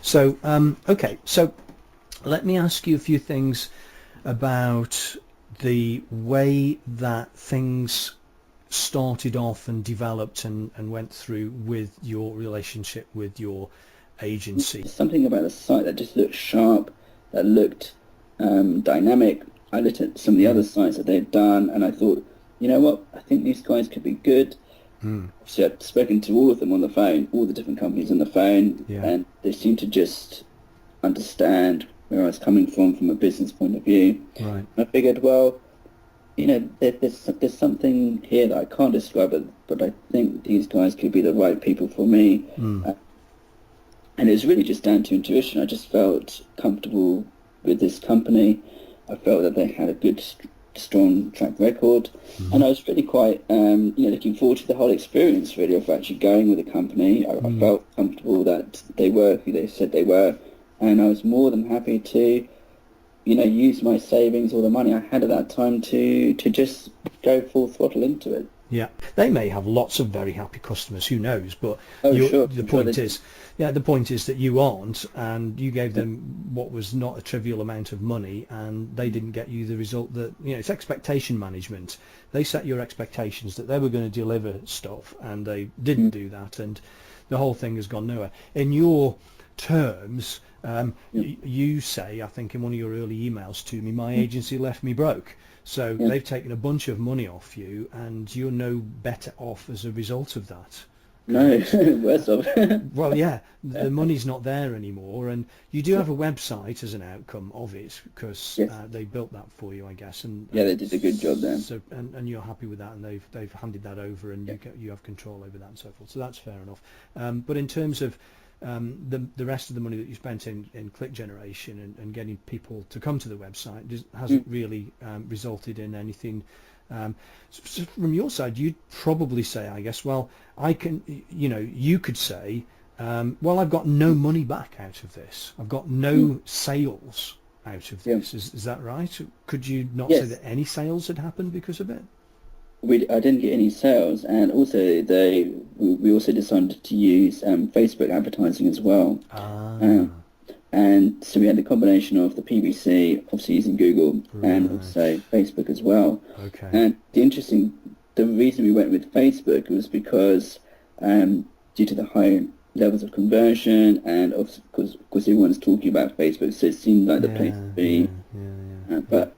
So, okay, so let me ask you a few things about the way that things started off and developed and went through with your relationship with your agency. There's something about the site that just looked sharp, that looked dynamic. I looked at some of the other Mm, sites that they've done, and I thought, you know what, I think these guys could be good. mm, Obviously, I'd spoken to all of them on the phone, all the different companies on the phone, yeah, and they seemed to just understand where I was coming from a business point of view. right. I figured, well, there's something here that I can't describe it, but I think these guys could be the right people for me. Mm, And it was really just down to intuition. I just felt comfortable with this company. I felt that they had a good, strong track record, mm, and I was really quite, looking forward to the whole experience. Really, of actually going with the company. I mm. felt comfortable that they were who they said they were, and I was more than happy to, use my savings or the money I had at that time to just go full throttle into it. Yeah, they may have lots of very happy customers, who knows? But Oh, sure, the I'm sure point they. is, yeah, the point is that you aren't, and you gave them what was not a trivial amount of money, and they didn't get you the result that, it's expectation management. They set your expectations that they were going to deliver stuff, and they didn't Mm, do that, and the whole thing has gone nowhere. In your terms, yeah, you say, I think in one of your early emails to me, my agency left me broke. So yeah. they've taken a bunch of money off you, and you're no better off as a result of that. No, Correct? worse off. Well, yeah, the money's not there anymore, and you do have a website as an outcome of it because Yes. they built that for you, I guess, Yeah, and they did a good job there. so and you're happy with that, and they've handed that over, and Yeah. you have control over that and so forth. So that's fair enough. But in terms of the rest of the money that you spent in click generation and getting people to come to the website hasn't Mm. really resulted in anything. So from your side, you'd probably say, I guess, well, I can, you could say, well, I've got no money back out of this. I've got Mm. no sales out of Yeah. this. Is that right? Could you not say Yes. that any sales had happened because of it? I didn't get any sales, and also we also decided to use Facebook advertising as well. Um, Ah, and so we had the combination of the PPC, obviously using Google, and right. also Facebook as well. Okay. And the reason we went with Facebook was because due to the high levels of conversion, and of course everyone's talking about Facebook, so it seemed like the place to Yeah, be. yeah, yeah, yeah, yeah. But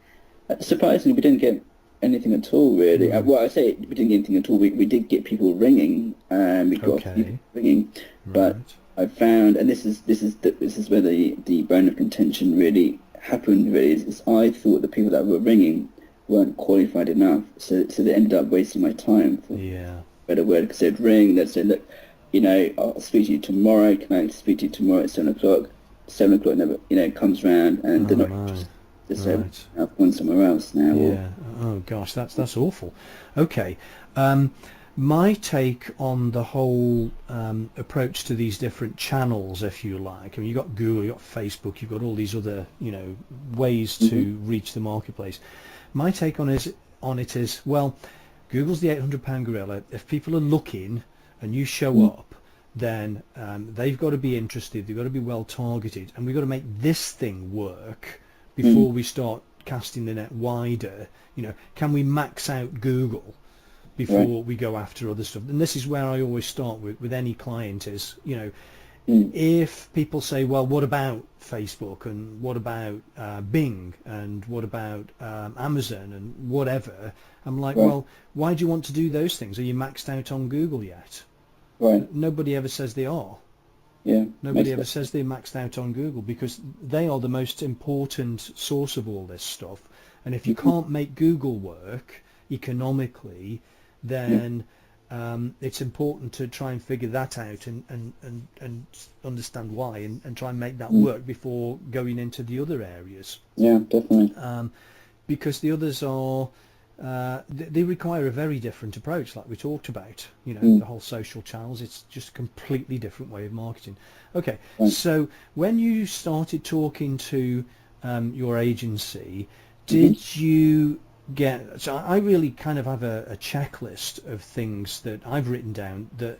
surprisingly, we didn't get anything at all, really. Hmm. Well, I say we didn't get anything at all. We did get people ringing, and we got a few people Okay. ringing, but Right. I found, and this is where the bone of contention really happened. Really, is I thought the people that were ringing weren't qualified enough, so they ended up wasting my time. For Yeah. a better word, because they'd ring, they'd say, look, I'll speak to you tomorrow. Can I speak to you tomorrow at 7 o'clock? 7 o'clock never, comes round, and they're Oh not my. interested. They say, Right. I've gone somewhere else now, or Yeah. Oh gosh, that's awful. Okay. Um, my take on the whole approach to these different channels, if you like. I mean, you've got Google, you've got Facebook, you've got all these other, ways hmm to reach the marketplace. My take on it is, well, Google's the £800 gorilla. If people are looking and you show up, then they've got to be interested. They've got to be well targeted, and we've got to make this thing work mm before we start casting the net wider. Can we max out Google right, before we go after other stuff? And this is where I always start with any client is, mm if people say, well, what about Facebook, and what about Bing, and what about Amazon, and whatever, I'm like, right, well, why do you want to do those things? Are you maxed out on Google yet? right, Nobody ever says they are. yeah, Nobody makes ever that, says they're maxed out on Google, because they are the most important source of all this stuff. And if you hmm can't make Google work economically, yeah, then it's important to try and figure that out, and understand why, and try and make that mm work before going into the other areas. yeah, definitely, Because the others are they require a very different approach, like we talked about. The mm whole social channels, it's just a completely different way of marketing. Okay, right, so when you started talking to your agency, hmm did you get, so I really kind of have a checklist of things that I've written down that,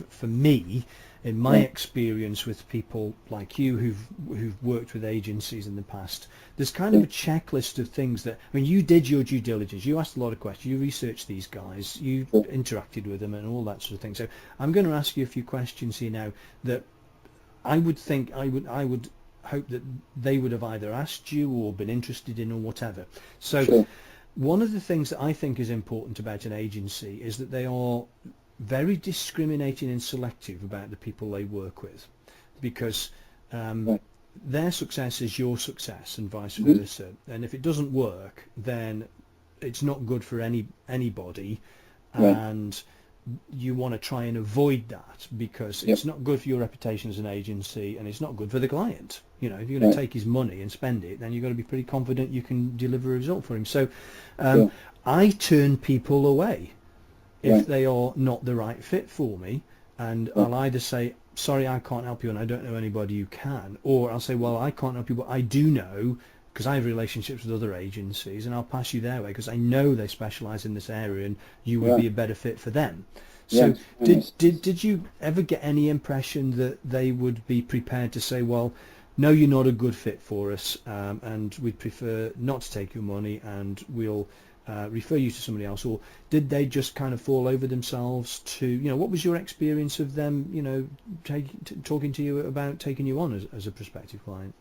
for me, in my Right. experience with people like you who've worked with agencies in the past, there's kind of Yeah. a checklist of things that, I mean, you did your due diligence, you asked a lot of questions, you researched these guys, you Yeah. interacted with them and all that sort of thing. So I'm going to ask you a few questions here now that I would think I would hope that they would have either asked you or been interested in or whatever. So Sure. one of the things that I think is important about an agency is that they are very discriminating and selective about the people they work with, because um, Right. their success is your success and vice Mm-hmm. versa. And if it doesn't work, then it's not good for anybody, Right. and you want to try and avoid that because Yep. it's not good for your reputation as an agency and it's not good for the client. If you're going to Right. take his money and spend it, then you've got to be pretty confident you can deliver a result for him. So um, Sure. I turn people away if Right. they are not the right fit for me, and Right. I'll either say, sorry, I can't help you and I don't know anybody who can, or I'll say, well, I can't help you, but I do know, because I have relationships with other agencies, and I'll pass you their way because I know they specialise in this area and you would be Right. a better fit for them. Yeah. So did Nice. did did you ever get any impression that they would be prepared to say, well, no, you're not a good fit for us, and we'd prefer not to take your money, and we'll refer you to somebody else? Or did they just kind of fall over themselves to, what was your experience of them, talking to you about taking you on as a prospective client?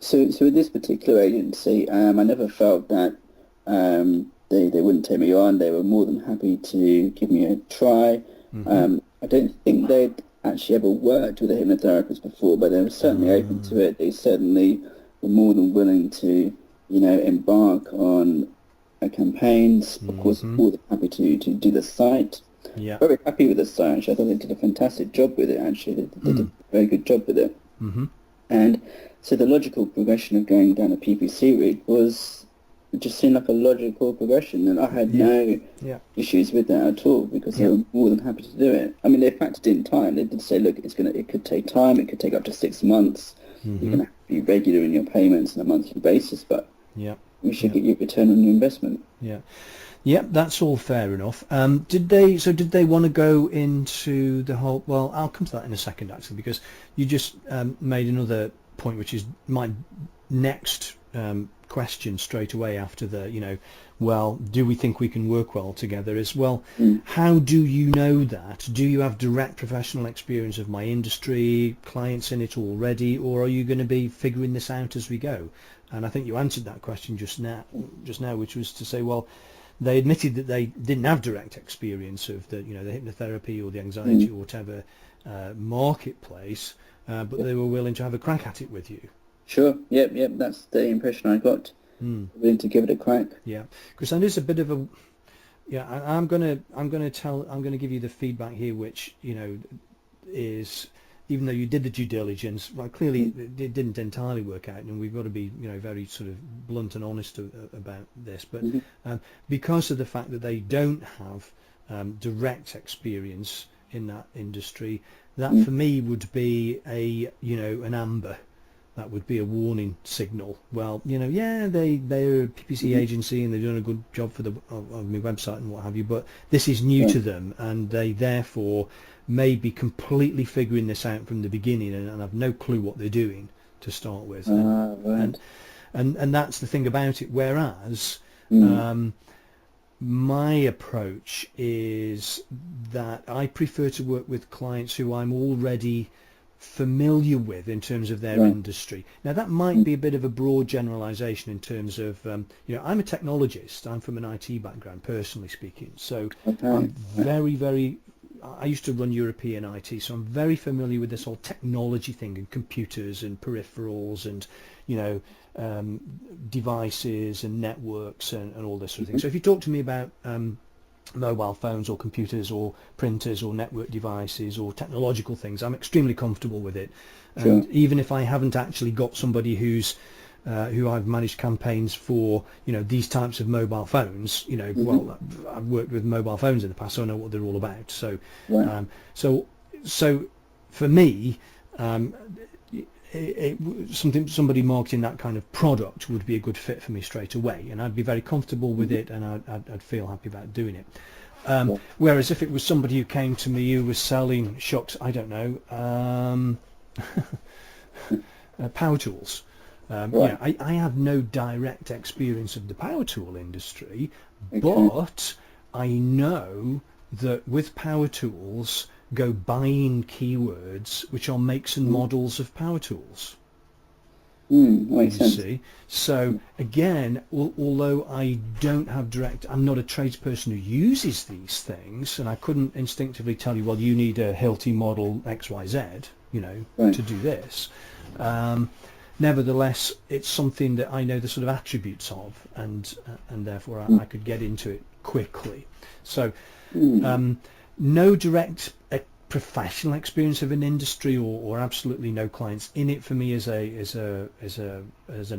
So with this particular agency, I never felt that they wouldn't take me on. They were more than happy to give me a try. Hmm. I don't think they'd actually ever worked with a hypnotherapist before, but they were certainly open to it. They certainly were more than willing to, embark on campaigns. Of course, Hmm. more than happy to do the site. Yeah. Very happy with the site. Actually, I thought they did a fantastic job with it. Actually, they did Mm. a very good job with it. Hmm. And so the logical progression of going down a PPC route was, it just seemed like a logical progression, and I had Yeah. no Yeah. issues with that at all because they Yeah. were more than happy to do it. I mean, they factored in time. They did say, look, it could take time. It could take up to 6 months. You're Hmm. going to have to be regular in your payments on a monthly basis, but Yeah. we should Yeah. get you a return on your investment. Yeah. Yep, that's all fair enough. Did they want to go into the whole, well, I'll come to that in a second actually, because you just made another point, which is my next question straight away after well, do we think we can work well together, as well? Mm. How do you know that? Do you have direct professional experience of my industry, clients in it already, or are you going to be figuring this out as we go? And I think you answered that question just now, which was to say, well, they admitted that they didn't have direct experience of the hypnotherapy or the anxiety Mm. or whatever marketplace, but Yep. they were willing to have a crack at it with you. Sure. Yep. That's the impression I got. Mm, Willing to give it a crack. yeah, because that is a bit of a, yeah. I'm gonna give you the feedback here, which is, even though you did the due diligence, well, clearly Mm. it didn't entirely work out, and we've got to be very sort of blunt and honest about this. But Mm-hmm. because of the fact that they don't have direct experience in that industry, that Mm. for me would be an amber. That would be a warning signal. Well, yeah, they're a PPC Mm-hmm. agency and they're doing a good job for of my website and what have you, but this is new Right. to them, and they therefore may be completely figuring this out from the beginning and have no clue what they're doing to start with. And and Right. and that's the thing about it. Whereas Mm. um, my approach is that I prefer to work with clients who I'm already familiar with in terms of their Right. industry. Now that might Mm. be a bit of a broad generalization in terms of, I'm a technologist. I'm from an IT background, personally speaking. So I'm Okay. Right. very, I used to run European IT, so I'm very familiar with this whole technology thing and computers and peripherals and, you know, um, devices and networks and all this sort of thing. Mm-hmm. So if you talk to me about mobile phones or computers or printers or network devices or technological things, I'm extremely comfortable with it. Sure. And even if I haven't actually got somebody who I've managed campaigns for, these types of mobile phones, Mm-hmm. well, I've worked with mobile phones in the past, so I know what they're all about. So, Right. um, so, so for me, um, somebody marketing that kind of product would be a good fit for me straight away, and I'd be very comfortable with it, and I'd feel happy about doing it. Yeah. Whereas if it was somebody who came to me who was selling shucks, I don't know, power tools. Right. I have no direct experience of the power tool industry, Okay. but I know that with power tools go buying keywords which are makes and models of power tools. Makes You sense. see, so again, although I don't have I'm not a tradesperson who uses these things, and I couldn't instinctively tell you, well, you need a Hilti model XYZ, Right. to do this. Nevertheless, it's something that I know the sort of attributes of, and therefore I could get into it quickly. So, no direct professional experience of an industry, or absolutely no clients in it for me as an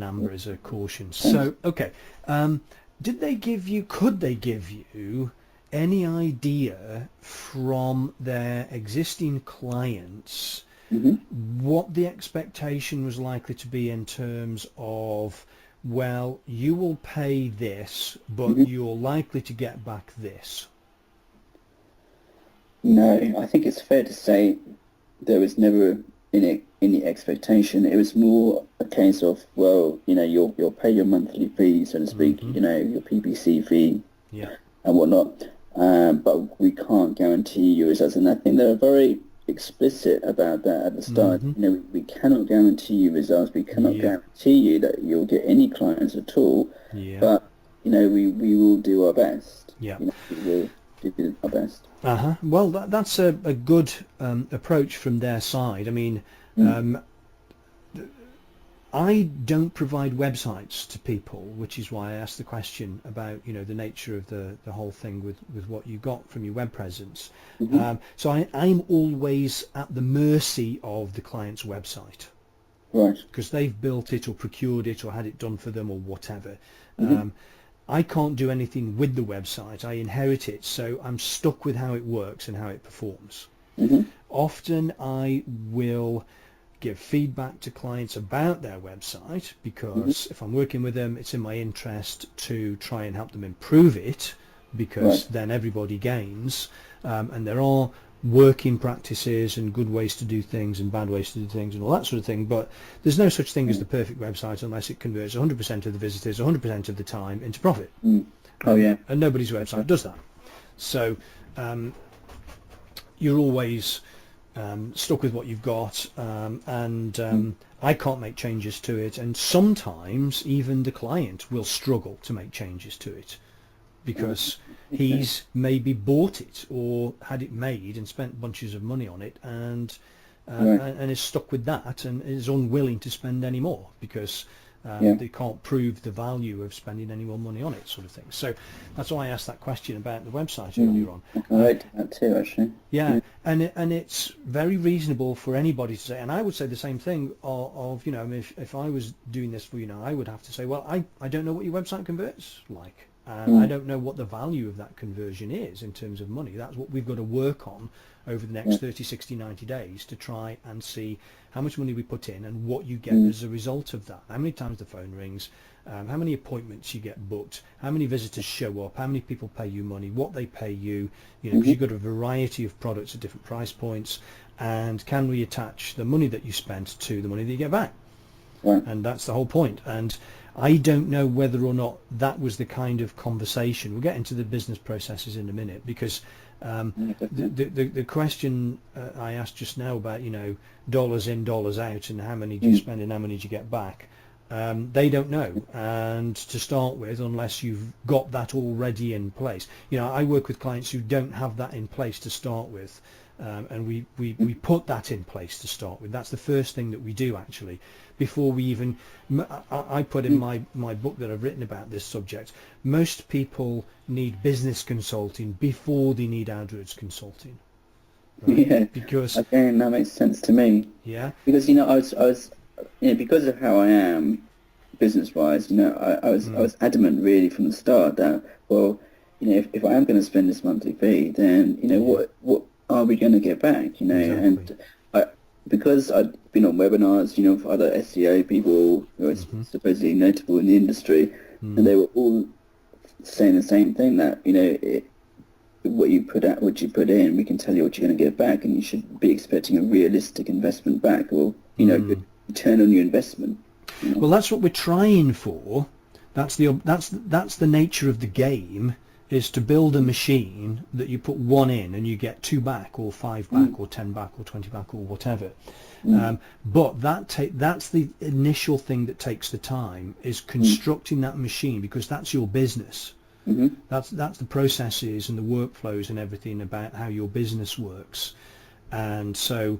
amber, as a caution. So, okay, could they give you any idea from their existing clients what the expectation was likely to be in terms of, well, you will pay this, but you're likely to get back this? No, I think it's fair to say there was never any expectation. It was more a case of, well, you'll pay your monthly fee, so to speak, your PPC fee Yeah. and whatnot, but we can't guarantee you results. And I think they were very explicit about that at the start. We cannot guarantee you results. We cannot guarantee you that you'll get any clients at all. Yeah. But we will do our best. Yeah. We will do our best. Well, that's a good approach from their side. I mean, I don't provide websites to people, which is why I asked the question about the nature of the whole thing with what you got from your web presence. So I'm always at the mercy of the client's website, Right. because they've built it or procured it or had it done for them or whatever. I can't do anything with the website. I inherit it, so I'm stuck with how it works and how it performs. Often I will give feedback to clients about their website, because if I'm working with them, it's in my interest to try and help them improve it, because then everybody gains, and there are working practices and good ways to do things and bad ways to do things and all that sort of thing, but there's no such thing as the perfect website unless it converts 100% of the visitors 100% of the time into profit. Oh yeah. And nobody's website does that. So you're always stuck with what you've got, and I can't make changes to it, and sometimes even the client will struggle to make changes to it, because he's maybe bought it or had it made and spent bunches of money on it, and is stuck with that and is unwilling to spend any more, because they can't prove the value of spending any more money on it, sort of thing. So that's why I asked that question about the website earlier on. I liked that too, actually. Yeah, and it's very reasonable for anybody to say, and I would say the same thing of I mean, if I was doing this for I would have to say, well, I don't know what your website converts like. I don't know what the value of that conversion is in terms of money. That's what we've got to work on over the next 30, 60, 90 days to try and see how much money we put in and what you get as a result of that. How many times the phone rings, how many appointments you get booked, how many visitors show up, how many people pay you money, what they pay you, because you've got a variety of products at different price points, and can we attach the money that you spent to the money that you get back? And that's the whole point. And I don't know whether or not that was the kind of conversation. We'll get into the business processes in a minute, because the question I asked just now about dollars in, dollars out, and how many do you spend and how many do you get back, they don't know, and to start with, unless you've got that already in place. I work with clients who don't have that in place to start with, and we put that in place to start with. That's the first thing that we do, actually, before we even I put in my book that I've written about this subject, most people need business consulting before they need AdWords consulting, right? Yeah, Because again, that makes sense to me. Yeah, Because I was because of how I am business-wise, I was adamant really from the start that, well, if I am going to spend this monthly fee, then what are we going to get back? Exactly. And because I'd been on webinars, for other SEO people who are supposedly notable in the industry, and they were all saying the same thing, that, what you put out, what you put in, we can tell you what you're going to get back, and you should be expecting a realistic investment back, or, good return on your investment. Well, that's what we're trying for. That's the nature of the game, is to build a machine that you put one in and you get 2 back, or 5 back, or 10 back, or 20 back, or whatever. But that's the initial thing that takes the time, is constructing that machine, because that's your business. That's the processes and the workflows and everything about how your business works. And so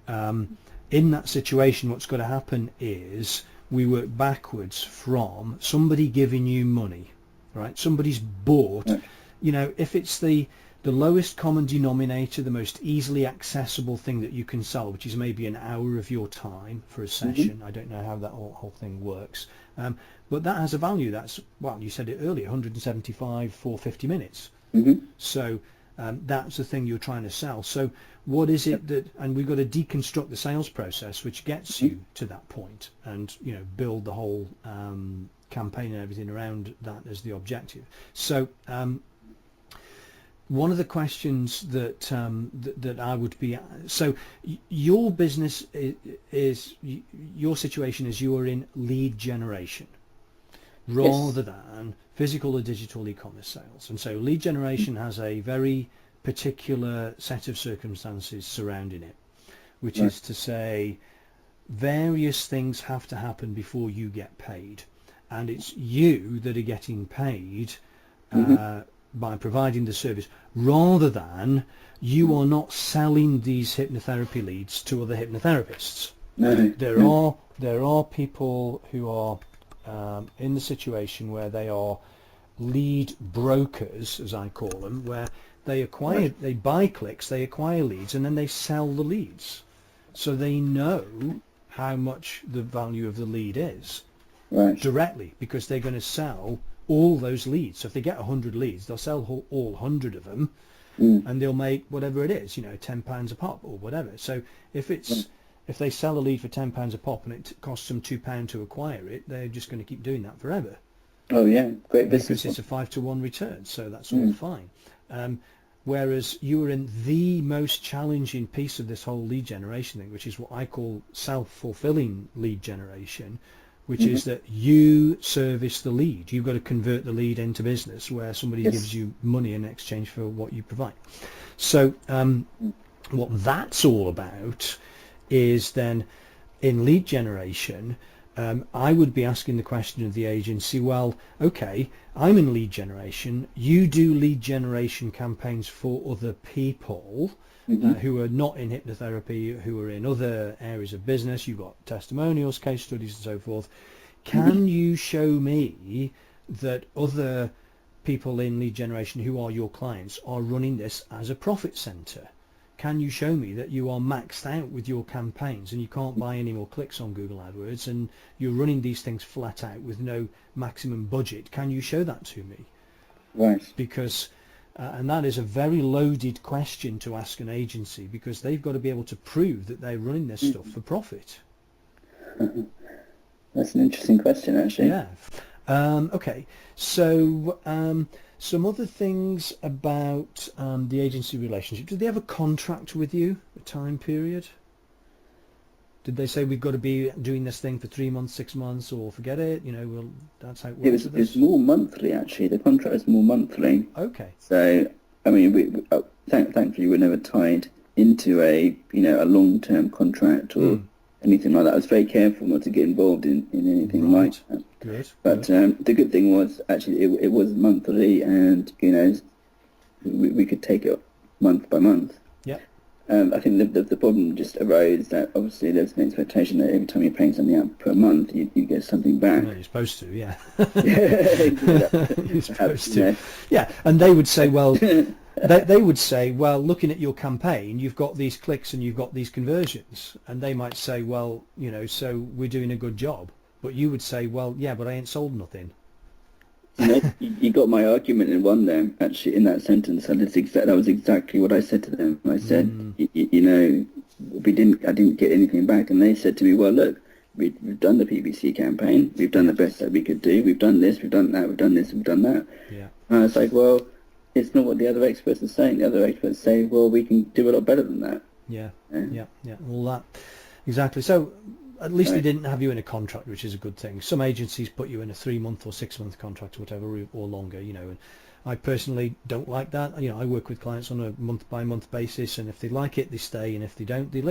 in that situation, what's got to happen is we work backwards from somebody giving you money, right? Somebody's bought, if it's the lowest common denominator, the most easily accessible thing that you can sell, which is maybe an hour of your time for a session. I don't know how that whole thing works. But that has a value. That's, well, you said it earlier, 175 for 50 minutes. So that's the thing you're trying to sell. So what is it that, and we've got to deconstruct the sales process, which gets you to that point, and, build the whole campaign and everything around that as the objective. So one of the questions that that I would be, so your business is your situation is you are in lead generation rather than physical or digital e-commerce sales, and so lead generation has a very particular set of circumstances surrounding it, which is to say various things have to happen before you get paid, and it's you that are getting paid by providing the service, rather than you are not selling these hypnotherapy leads to other hypnotherapists. There are people who are in the situation where they are lead brokers, as I call them, where they buy clicks, they acquire leads, and then they sell the leads. So they know how much the value of the lead is directly, because they're going to sell all those leads. So if they get 100 leads, they'll sell all 100 of them, and they'll make whatever it is, £10 a pop or whatever. So if they sell a lead for £10 a pop and it costs them £2 to acquire it, they're just going to keep doing that forever. Oh yeah, great business. Because it's a 5-to-1 return, so that's all fine. Whereas you are in the most challenging piece of this whole lead generation thing, which is what I call self-fulfilling lead generation, which is that you service the lead. You've got to convert the lead into business, where somebody gives you money in exchange for what you provide. So what that's all about is then in lead generation, I would be asking the question of the agency, well, okay, I'm in lead generation, you do lead generation campaigns for other people who are not in hypnotherapy, who are in other areas of business, you've got testimonials, case studies and so forth. Can you show me that other people in lead generation who are your clients are running this as a profit center? Can you show me that you are maxed out with your campaigns and you can't buy any more clicks on Google Adwords, and you're running these things flat out with no maximum budget? Can you show that to me? Right. Because, and that is a very loaded question to ask an agency, because they've got to be able to prove that they're running this stuff for profit. That's an interesting question, actually. Yeah. Okay. So some other things about the agency relationship. Did they have a contract with you, a time period? Did they say we've got to be doing this thing for 3 months, 6 months, or forget it? That's how it works. It was more monthly, actually. The contract was more monthly. Okay. So, I mean, thankfully, we were never tied into a long-term contract or anything like that. I was very careful not to get involved in anything like that. Good. But the good thing was, actually, it was monthly, and we could take it month by month. Yeah. I think the problem just arose that obviously there's an expectation that every time you're paying something out per month, you get something back. Well, you're supposed to, yeah. You're supposed to. Yeah, and they would say, well, they would say, well, looking at your campaign, you've got these clicks and you've got these conversions, and they might say, well, so we're doing a good job. But you would say, well, yeah, but I ain't sold nothing. You got my argument in one there, actually, in that sentence. And that was exactly what I said to them. I said, I didn't get anything back, and they said to me, well, look, we've done the PPC campaign, we've done the best that we could do, we've done this, we've done that, we've done this, we've done that. Yeah. And I was like, well, it's not what the other experts are saying. The other experts say, well, we can do a lot better than that. Yeah. All that. Exactly. So at least they didn't have you in a contract, which is a good thing. Some agencies put you in a 3-month or 6-month contract, or whatever, or longer, and I personally don't like that. I work with clients on a month-by-month basis, and if they like it, they stay, and if they don't, they leave.